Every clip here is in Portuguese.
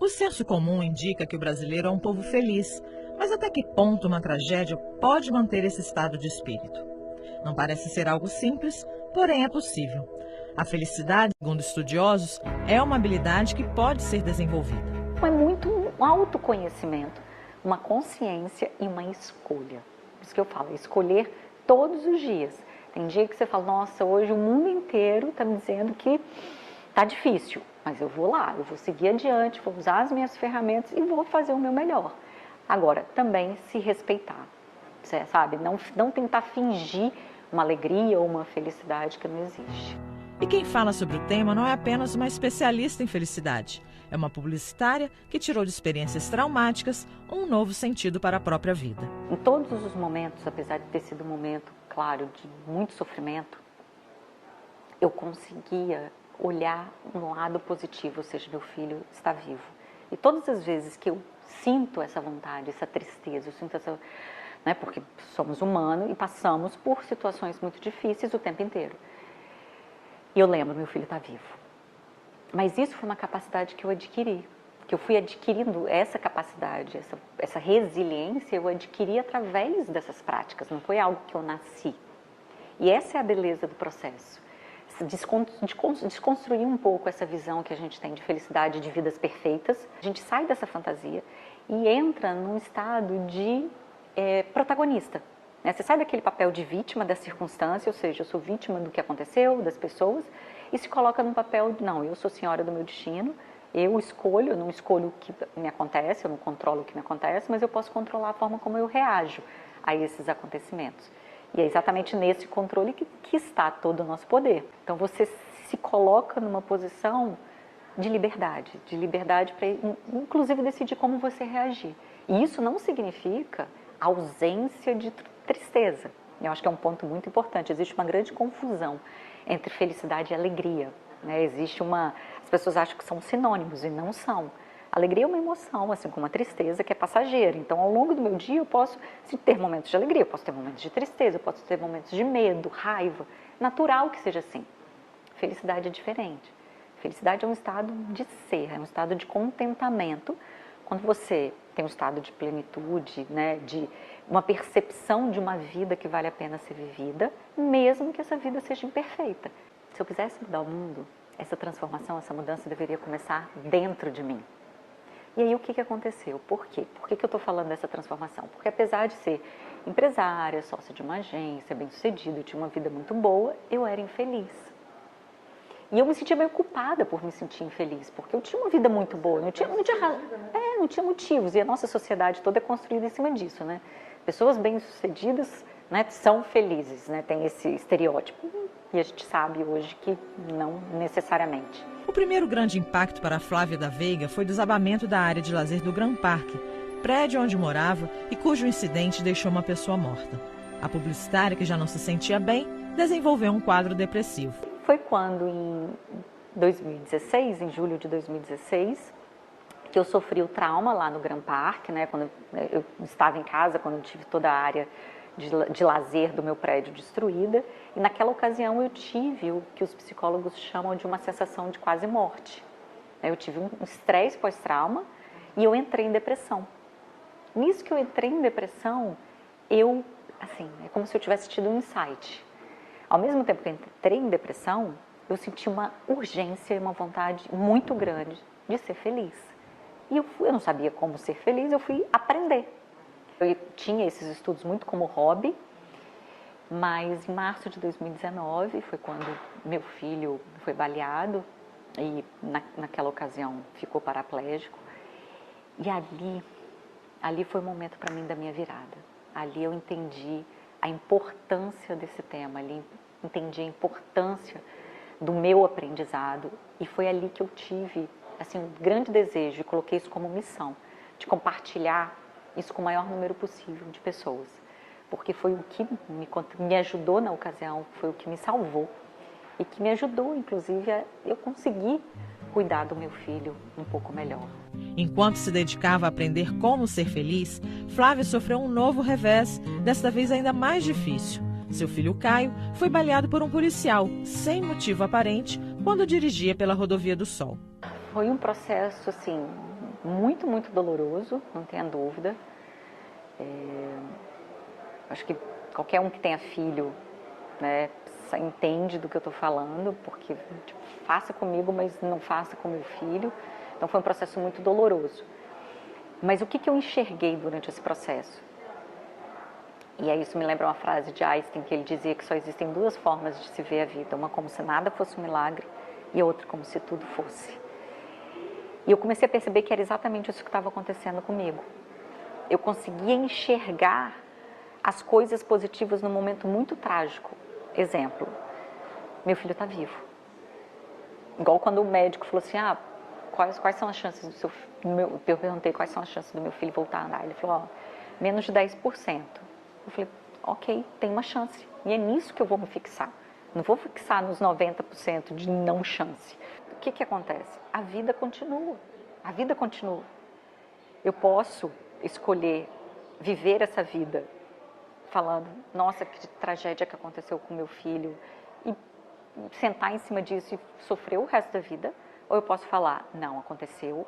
O senso comum indica que o brasileiro é um povo feliz, mas até que ponto uma tragédia pode manter esse estado de espírito? Não parece ser algo simples, porém é possível. A felicidade, segundo estudiosos, é uma habilidade que pode ser desenvolvida. É muito um autoconhecimento, uma consciência e uma escolha. Por isso que eu falo, escolher todos os dias. Tem dia que você fala, nossa, hoje o mundo inteiro está me dizendo que está difícil, mas eu vou lá, eu vou seguir adiante, vou usar as minhas ferramentas e vou fazer o meu melhor. Agora, também se respeitar, sabe? Não tentar fingir uma alegria ou uma felicidade que não existe. E quem fala sobre o tema não é apenas uma especialista em felicidade. É uma publicitária que tirou de experiências traumáticas um novo sentido para a própria vida. Em todos os momentos, apesar de ter sido um momento, claro, de muito sofrimento, eu conseguia olhar um lado positivo, ou seja, meu filho está vivo. E todas as vezes que eu sinto essa vontade, essa tristeza, eu sinto essa... Né, porque somos humanos e passamos por situações muito difíceis o tempo inteiro. E eu lembro, meu filho está vivo. Mas isso foi uma capacidade que eu adquiri, que eu fui adquirindo essa capacidade, essa resiliência, eu adquiri através dessas práticas, não foi algo que eu nasci. E essa é a beleza do processo, desconstruir um pouco essa visão que a gente tem de felicidade, de vidas perfeitas. A gente sai dessa fantasia e entra num estado de protagonista. Você sai daquele papel de vítima da circunstância, ou seja, eu sou vítima do que aconteceu, das pessoas, e se coloca num papel de, não, eu sou senhora do meu destino, eu escolho, eu não escolho o que me acontece, eu não controlo o que me acontece, mas eu posso controlar a forma como eu reajo a esses acontecimentos. E é exatamente nesse controle que está todo o nosso poder. Então você se coloca numa posição de liberdade para inclusive decidir como você reagir. E isso não significa ausência de tristeza. Eu acho que é um ponto muito importante. Existe uma grande confusão entre felicidade e alegria, né? As pessoas acham que são sinônimos e não são. Alegria é uma emoção, assim como a tristeza, que é passageira. Então, ao longo do meu dia, eu posso ter momentos de alegria, eu posso ter momentos de tristeza, eu posso ter momentos de medo, raiva. Natural que seja assim. Felicidade é diferente. Felicidade é um estado de ser, é um estado de contentamento. Quando você tem um estado de plenitude, né, de uma percepção de uma vida que vale a pena ser vivida, mesmo que essa vida seja imperfeita. Se eu quisesse mudar o mundo, essa transformação, essa mudança deveria começar dentro de mim. E aí o que aconteceu? Por quê? Por que eu estou falando dessa transformação? Porque apesar de ser empresária, sócia de uma agência, bem-sucedida, eu tinha uma vida muito boa, eu era infeliz. E eu me sentia meio culpada por me sentir infeliz, porque eu tinha uma vida muito boa, não tinha motivos. E a nossa sociedade toda é construída em cima disso, né? Pessoas bem-sucedidas, né, são felizes, né? Tem esse estereótipo. E a gente sabe hoje que não necessariamente. O primeiro grande impacto para a Flávia da Veiga foi o desabamento da área de lazer do Gran Parque, prédio onde morava e cujo incidente deixou uma pessoa morta. A publicitária, que já não se sentia bem, desenvolveu um quadro depressivo. Foi quando, em 2016, em julho de 2016, que eu sofri o trauma lá no Gran Parque, né? Quando eu estava em casa, quando eu tive toda a área de lazer do meu prédio destruída. E naquela ocasião eu tive o que os psicólogos chamam de uma sensação de quase morte. Eu tive um estresse pós-trauma e eu entrei em depressão. Nisso que eu entrei em depressão, é como se eu tivesse tido um insight. Ao mesmo tempo que eu entrei em depressão, eu senti uma urgência e uma vontade muito grande de ser feliz. E eu não sabia como ser feliz, eu fui aprender. Eu tinha esses estudos muito como hobby, mas em março de 2019 foi quando meu filho foi baleado e naquela ocasião ficou paraplégico. E ali foi o momento para mim da minha virada. Ali eu entendi a importância desse tema, ali entendi a importância do meu aprendizado e foi ali que eu tive um grande desejo e coloquei isso como missão, de compartilhar isso com o maior número possível de pessoas, porque foi o que me ajudou na ocasião, foi o que me salvou e que me ajudou, inclusive, a eu conseguir cuidar do meu filho um pouco melhor. Enquanto se dedicava a aprender como ser feliz, Flávia sofreu um novo revés, desta vez ainda mais difícil. Seu filho Caio foi baleado por um policial, sem motivo aparente, quando dirigia pela Rodovia do Sol. Foi um processo, assim, muito, muito doloroso, não tenha dúvida. Acho que qualquer um que tenha filho, né, entende do que eu estou falando, porque tipo, faça comigo, mas não faça com meu filho. Então foi um processo muito doloroso. Mas o que eu enxerguei durante esse processo? E aí isso me lembra uma frase de Einstein, que ele dizia que só existem duas formas de se ver a vida, uma como se nada fosse um milagre e outra como se tudo fosse. E eu comecei a perceber que era exatamente isso que estava acontecendo comigo. Eu conseguia enxergar as coisas positivas num momento muito trágico. Exemplo, meu filho está vivo. Igual quando o médico falou assim, quais são as chances do seu filho? Eu perguntei quais são as chances do meu filho voltar a andar. Ele falou, menos de 10%. Eu falei, ok, tem uma chance. E é nisso que eu vou me fixar. Não vou fixar nos 90% de não chance. O que acontece? A vida continua. A vida continua. Eu posso escolher viver essa vida falando, nossa, que tragédia que aconteceu com meu filho, e sentar em cima disso e sofrer o resto da vida, ou eu posso falar, não, aconteceu,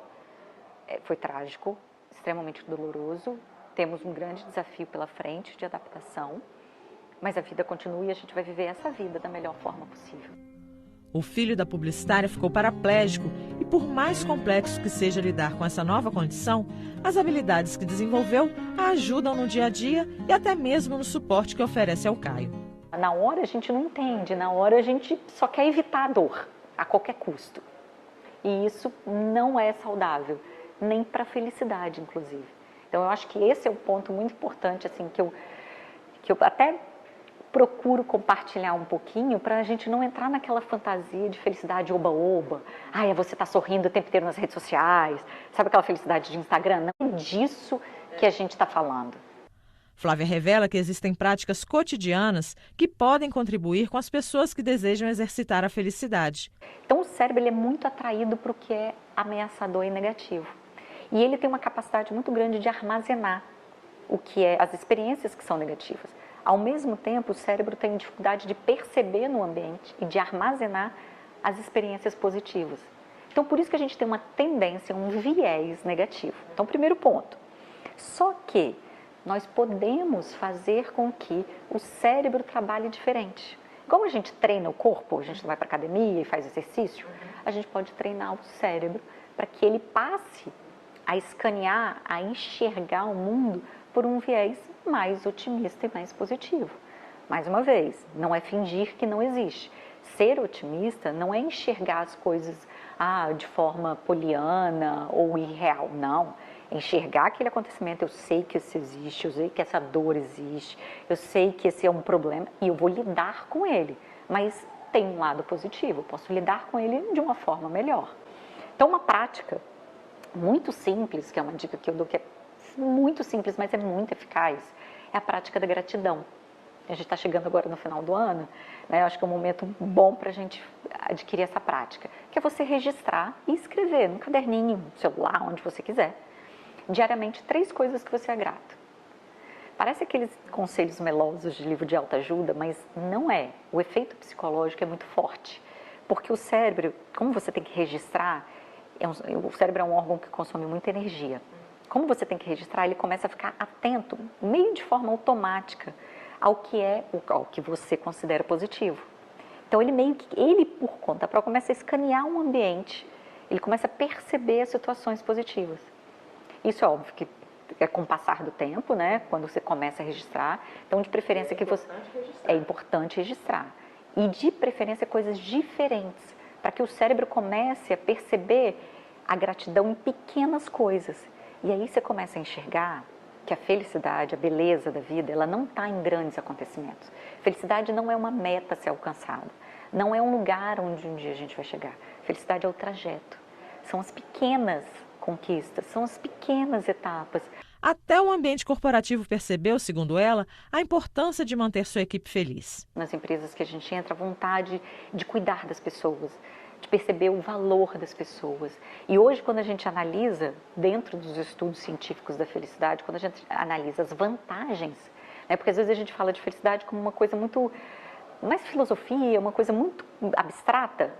foi trágico, extremamente doloroso, temos um grande desafio pela frente de adaptação, mas a vida continua e a gente vai viver essa vida da melhor forma possível. O filho da publicitária ficou paraplégico e, por mais complexo que seja lidar com essa nova condição, as habilidades que desenvolveu a ajudam no dia a dia e até mesmo no suporte que oferece ao Caio. Na hora a gente não entende, na hora a gente só quer evitar a dor, a qualquer custo. E isso não é saudável, nem para a felicidade, inclusive. Então eu acho que esse é um ponto muito importante, assim, que eu até procuro compartilhar um pouquinho para a gente não entrar naquela fantasia de felicidade oba-oba. Você está sorrindo o tempo inteiro nas redes sociais. Sabe aquela felicidade de Instagram? Não é disso que a gente está falando. Flávia revela que existem práticas cotidianas que podem contribuir com as pessoas que desejam exercitar a felicidade. Então o cérebro ele é muito atraído para o que é ameaçador e negativo. E ele tem uma capacidade muito grande de armazenar o que é as experiências que são negativas. Ao mesmo tempo, o cérebro tem dificuldade de perceber no ambiente e de armazenar as experiências positivas. Então, por isso que a gente tem uma tendência, um viés negativo. Então, primeiro ponto. Só que nós podemos fazer com que o cérebro trabalhe diferente. Igual a gente treina o corpo, a gente vai para a academia e faz exercício, a gente pode treinar o cérebro para que ele passe a escanear, a enxergar o mundo por um viés mais otimista e mais positivo. Mais uma vez, não é fingir que não existe. Ser otimista não é enxergar as coisas de forma poliana ou irreal, não. É enxergar aquele acontecimento, eu sei que isso existe, eu sei que essa dor existe, eu sei que esse é um problema e eu vou lidar com ele. Mas tem um lado positivo, eu posso lidar com ele de uma forma melhor. Então, uma prática muito simples, que é uma dica que eu dou que é muito simples, mas é muito eficaz, é a prática da gratidão. A gente está chegando agora no final do ano, né? Eu acho que é um momento bom para a gente adquirir essa prática, que é você registrar e escrever no caderninho, no celular, onde você quiser, diariamente 3 coisas que você é grato. Parece aqueles conselhos melosos de livro de autoajuda, mas não é. O efeito psicológico é muito forte, porque o cérebro, como você tem que registrar, o cérebro é um órgão que consome muita energia. Como você tem que registrar, ele começa a ficar atento, meio de forma automática, ao que você considera positivo. Então ele por conta própria começa a escanear um ambiente, ele começa a perceber as situações positivas. Isso é óbvio que é com o passar do tempo, né? Quando você começa a registrar, então de preferência é importante registrar. E de preferência coisas diferentes, para que o cérebro comece a perceber a gratidão em pequenas coisas. E aí você começa a enxergar que a felicidade, a beleza da vida, ela não está em grandes acontecimentos. Felicidade não é uma meta a ser alcançada. Não é um lugar onde um dia a gente vai chegar. Felicidade é o trajeto. São as pequenas conquistas, são as pequenas etapas. Até o ambiente corporativo percebeu, segundo ela, a importância de manter sua equipe feliz. Nas empresas que a gente entra, a vontade de cuidar das pessoas, de perceber o valor das pessoas. E hoje, quando a gente analisa, dentro dos estudos científicos da felicidade, quando a gente analisa as vantagens, né, porque às vezes a gente fala de felicidade como uma coisa muito, mais filosofia, uma coisa muito abstrata,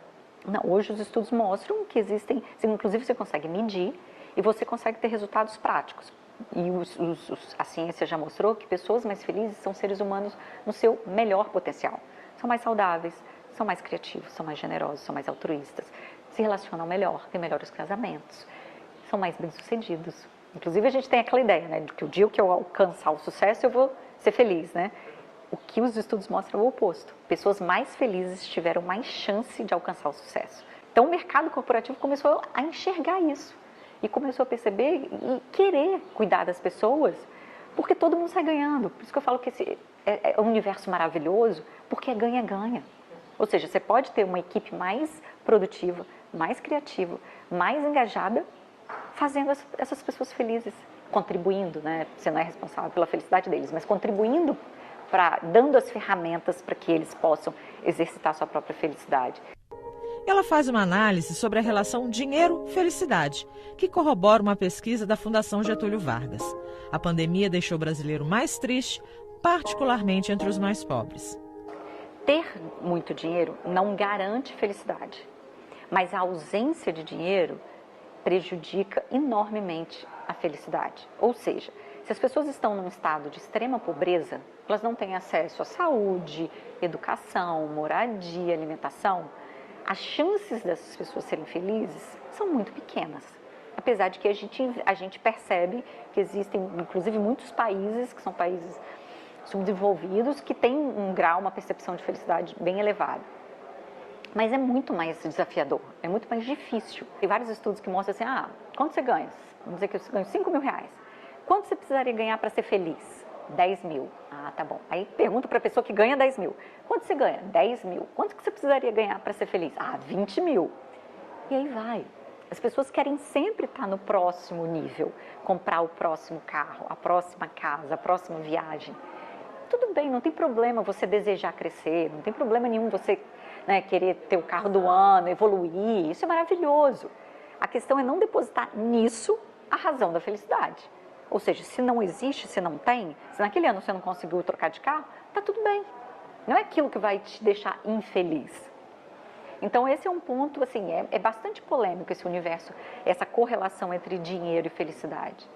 Não, hoje os estudos mostram que existem, inclusive você consegue medir e você consegue ter resultados práticos. E a ciência já mostrou que pessoas mais felizes são seres humanos no seu melhor potencial. São mais saudáveis, são mais criativos, são mais generosos, são mais altruístas, se relacionam melhor, têm melhores casamentos, são mais bem-sucedidos. Inclusive a gente tem aquela ideia, né, de que o dia que eu alcançar o sucesso eu vou ser feliz, né? O que os estudos mostram é o oposto. Pessoas mais felizes tiveram mais chance de alcançar o sucesso. Então o mercado corporativo começou a enxergar isso e começou a perceber e querer cuidar das pessoas, porque todo mundo sai ganhando. Por isso que eu falo que esse é um universo maravilhoso, porque é ganha-ganha. Ou seja, você pode ter uma equipe mais produtiva, mais criativa, mais engajada, fazendo essas pessoas felizes, contribuindo, né? Você não é responsável pela felicidade deles, mas contribuindo, dando as ferramentas para que eles possam exercitar sua própria felicidade. Ela faz uma análise sobre a relação dinheiro-felicidade, que corrobora uma pesquisa da Fundação Getúlio Vargas. A pandemia deixou o brasileiro mais triste, particularmente entre os mais pobres. Ter muito dinheiro não garante felicidade, mas a ausência de dinheiro prejudica enormemente a felicidade. Ou seja, se as pessoas estão num estado de extrema pobreza, elas não têm acesso à saúde, educação, moradia, alimentação, as chances dessas pessoas serem felizes são muito pequenas. Apesar de que a gente percebe que existem, inclusive, muitos países, que são países subdesenvolvidos, que têm um grau, uma percepção de felicidade bem elevada. Mas é muito mais desafiador, é muito mais difícil. Tem vários estudos que mostram assim, quanto você ganha? Vamos dizer que você ganha 5 mil reais. Quanto você precisaria ganhar para ser feliz? 10 mil. Ah, tá bom. Aí pergunta para a pessoa que ganha 10 mil. Quanto você ganha? 10 mil. Quanto que você precisaria ganhar para ser feliz? 20 mil. E aí vai. As pessoas querem sempre estar no próximo nível, comprar o próximo carro, a próxima casa, a próxima viagem. Tudo bem, não tem problema você desejar crescer, não tem problema nenhum você, né, querer ter o carro do ano, evoluir, isso é maravilhoso. A questão é não depositar nisso a razão da felicidade. Ou seja, se não existe, se não tem, se naquele ano você não conseguiu trocar de carro, tá tudo bem. Não é aquilo que vai te deixar infeliz. Então esse é um ponto, assim, é bastante polêmico esse universo, essa correlação entre dinheiro e felicidade.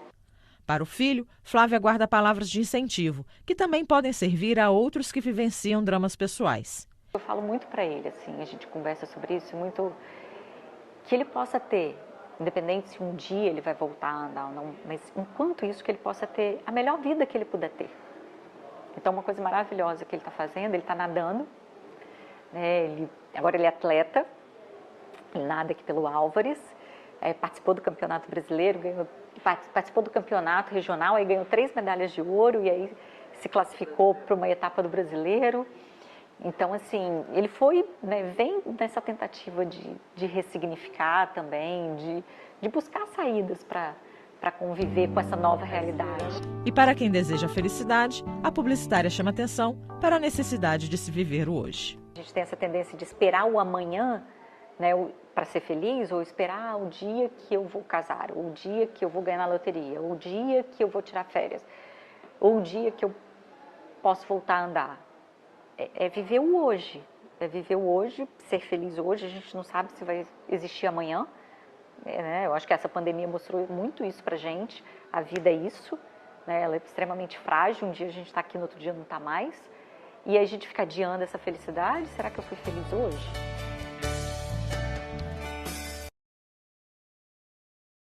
Para o filho, Flávia guarda palavras de incentivo, que também podem servir a outros que vivenciam dramas pessoais. Eu falo muito para ele, assim, a gente conversa sobre isso, muito que ele possa ter, independente se um dia ele vai voltar a andar ou não, mas enquanto isso que ele possa ter a melhor vida que ele puder ter. Então uma coisa maravilhosa que ele está fazendo, ele está nadando, né, agora ele é atleta, ele nada aqui pelo Álvares, participou do Campeonato Brasileiro, participou do campeonato regional, aí ganhou 3 medalhas de ouro e aí se classificou para uma etapa do Brasileiro. Então, assim, ele foi, né, vem nessa tentativa de ressignificar também, de buscar saídas para conviver com essa nova realidade. E para quem deseja felicidade, a publicitária chama atenção para a necessidade de se viver o hoje. A gente tem essa tendência de esperar o amanhã, né, para ser feliz, ou esperar o dia que eu vou casar, ou o dia que eu vou ganhar na loteria, ou o dia que eu vou tirar férias, ou o dia que eu posso voltar a andar. É viver o hoje, ser feliz hoje. A gente não sabe se vai existir amanhã, né? Eu acho que essa pandemia mostrou muito isso pra gente. A vida é isso, né? Ela é extremamente frágil, um dia a gente está aqui, no outro dia não está mais. E aí a gente fica adiando essa felicidade. Será que eu fui feliz hoje?